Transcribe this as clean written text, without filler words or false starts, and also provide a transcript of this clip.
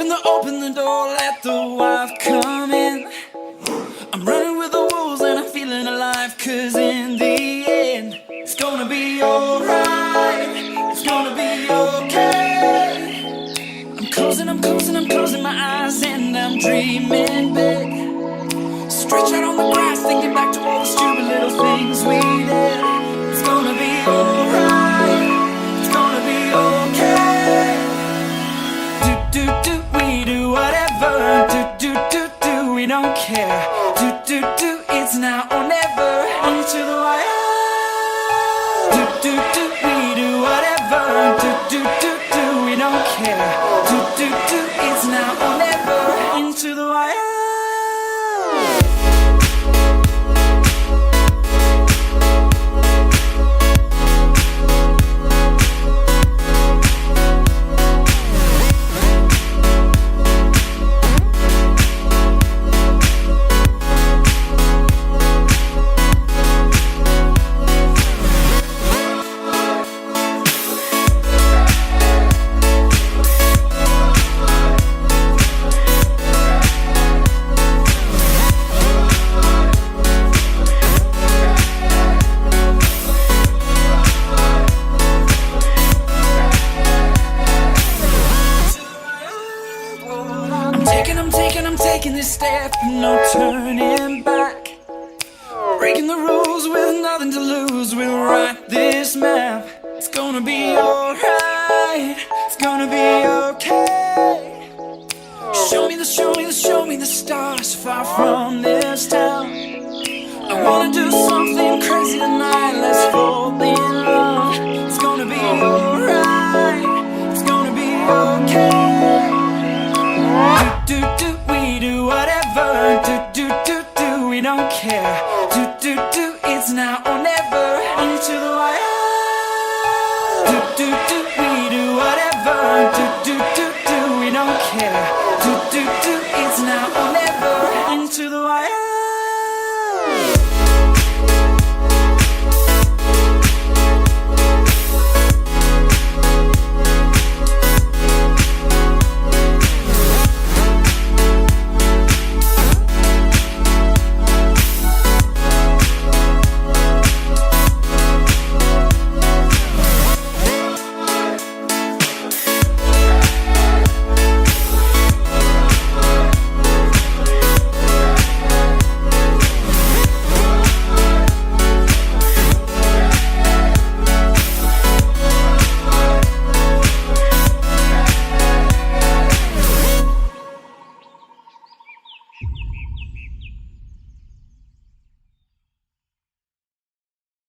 Open the door, let the wild come in. I'm running with the wolves and I'm feeling alive, 'cause in the end it's gonna be alright, it's gonna be okay. I'm closing my eyes and I'm dreaming big. Stretch out on the grass, thinking back to all the stupid little things we did. It's gonna be alright, it's gonna be okay. We do whatever. We don't care. It's now or never. Into the wire. We do whatever. We don't care. It's now or never. Into the wire. I'm taking this step, no turning back. Breaking the rules with nothing to lose. We'll write this map. It's gonna be alright, it's gonna be okay. Show me the stars far from this town. I wanna do something crazy tonight, let's fall in love. It's gonna be alright, it's gonna be okay. We do whatever. We don't care. It's now or never. Into the wire. We do whatever.